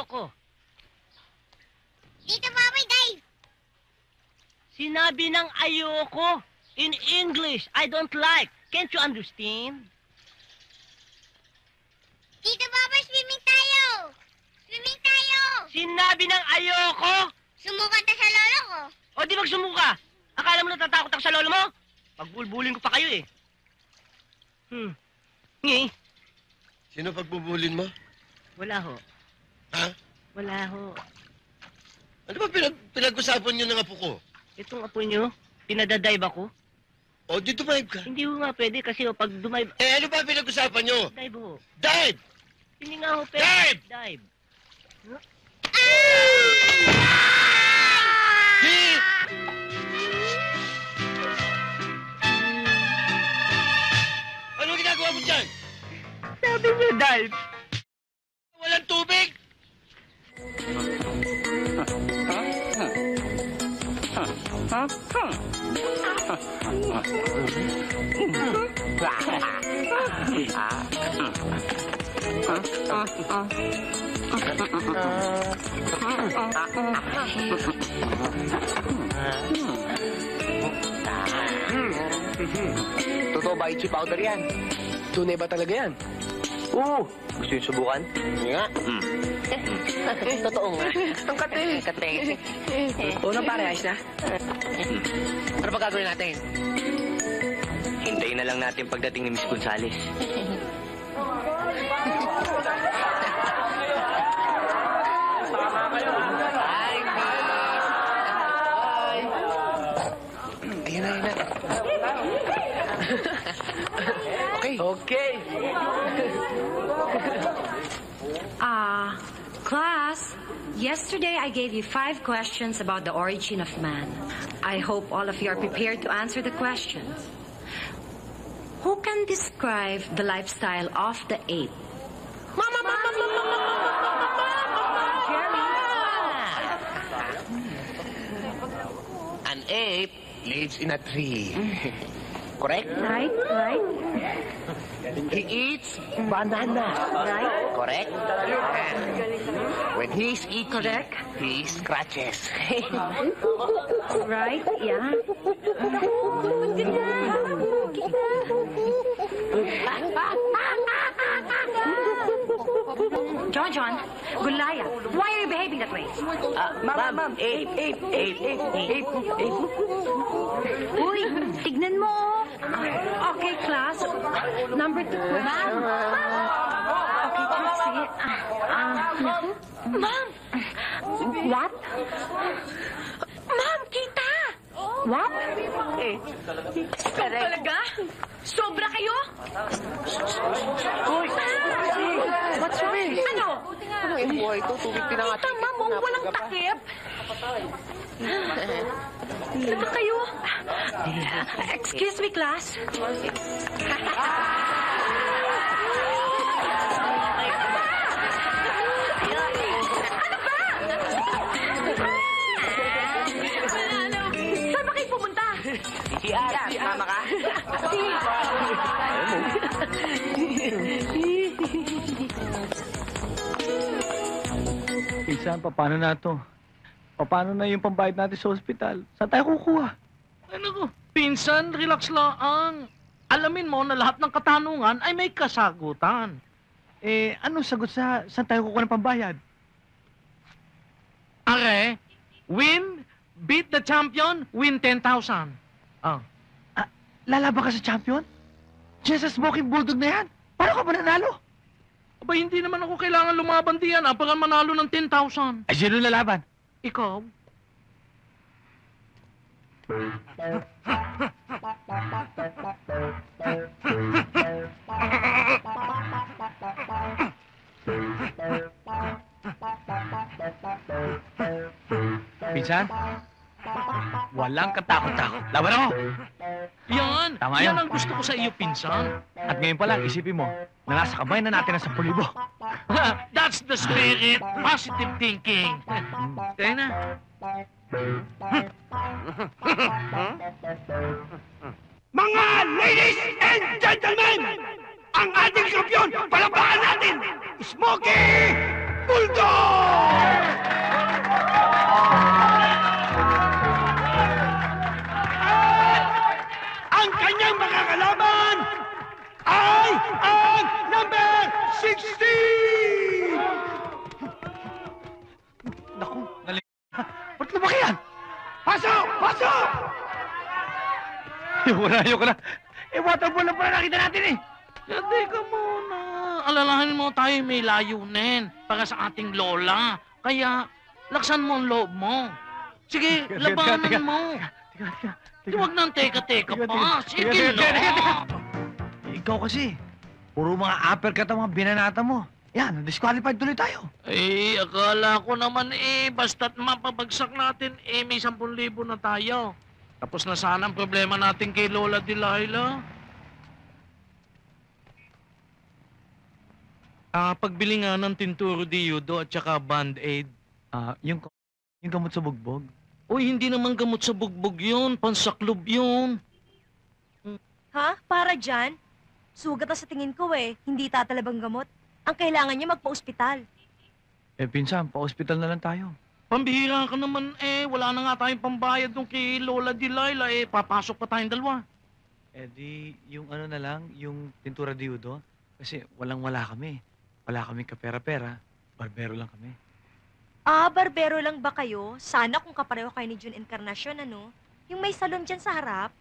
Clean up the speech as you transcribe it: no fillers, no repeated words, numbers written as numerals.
ayoko. Tito Boboy, Dave! Sinabi ng ayoko. In English, I don't like. Can't you understand? Tito Boboy, swimming tayo! Swimming tayo! Sinabi ng ayoko. Sumukat na sa lolo ko. O di magsumuka. Akala mo natatakot ako sa lolo mo? Pagbulbulin ko pa kayo eh. Ngi. Sino pagbubulin mo? Wala ho. Ha? Wala ho. Ano ba pinag-usapan niyo ng apo ko? Itong apo nyo, pinadadive ako. O, di dumive ka. Hindi ho nga pwede kasi ho, pag dumive... Eh, ano ba pinag-usapan niyo? Dive ho. Dive! Hindi nga ho pwede. Dive! Dive. Ano ginagawa mo dyan? Sabi niyo dive. Walang tubig? Totoo ba itchy powder yan? Tunay ba talaga yan? Oo. Gusto yung subukan? Nga. Totoo nga. Ang kate. Kate. Unang pare, ayos na? Ano ba gagawin natin? Hintayin na lang natin pagdating ni Miss Gonzales. Ayan na, ayan na. Okay. Class, yesterday I gave you 5 questions about the origin of man. I hope all of you are prepared to answer the questions. Who can describe the lifestyle of the ape? An ape lives in a tree. Correct? Right. He eats banana. Right. Correct? And when he's eating, Correct. he scratches. Right, yeah. John, Gulaya, why are you behaving that way? Ma'am, ape. Uy, tignan mo. Okay, class. Number 2. Ma'am. Okay, class, sige. Ma'am. What? Ma'am, kita. What? Talaga? Sobra kayo? Uy! What's wrong? Ano? Ano yung buhay ito? Tubig pinangatin. Kita, ma'am, walang takip. Ano ba kayo? Excuse me, class. Saan ba kayo pumunta? Mama ka? Pinsan, paano na to? Paano na yung pambayad natin sa ospital? Saan tayo kukuha? Ano ko? Pinsan, relax lang. Alamin mo na lahat ng katanungan ay may kasagutan. Eh, anong sagot sa saan tayo kukuha ng pambayad? Are, win, beat the champion, win 10,000. Lalaban ka sa champion? Diyan sa smoking bulldog na yan? Paano ka ba nanalo? Aba, hindi naman ako kailangan lumaban diyan para manalo ng 10,000. Ay, sino lalaban? Ikaw? Pinsan? Walang katakot-takot. Laban ako! Yan! Tama yan yun. ang gusto ko sa iyo, pinsan. At ngayon pa lang, isipin mo, na nasa kamay na natin ang 10,000. That's the spirit. Positive thinking. Kaya na. Mga ladies and gentlemen, ang ating kampiyon, palabakan natin, Smokey Bulldog! ang makakalaban ay ang number 16! Naku, ba't lumaki yan? Pasok! Pasok! Ayoko na. Waterfall lang pala nakita natin eh. Hindi ka muna. Alalahanin mo tayo may layunin para sa ating lola. Kaya, laksan mo ang loob mo. Sige, labanan mo. Huwag nang teka-teka pa. Sige na. Ikaw kasi, puro mga uppercut ang mga binanata mo. Yan, disqualified tuloy tayo. Akala ko naman basta't mapabagsak natin, may 10,000 na tayo. Tapos na sana ang problema natin kay Lola Delilah. Pagbili nga ng Tinturo de Yudo at saka Band-Aid. Yung gamot sa bugbog. Uy, hindi naman gamot sa bugbog yun. Pansaklob yun. Ha? Para dyan? Sugat na sa tingin ko eh. Hindi tatalabang gamot. Ang kailangan niya magpa-ospital. Pinsan, pa-hospital na lang tayo. Pambihira ka naman wala na nga tayong pambayad nung kay Lola Delilah papasok pa tayong dalawa. Yung ano na lang, yung Tintura de Yudo. Kasi walang-wala kami. Wala kaming kapera-pera. Barbero lang kami. Barbero lang ba kayo? Sana kung kapareho kayo ni June Encarnacion, ano? Yung may salon dyan sa harap.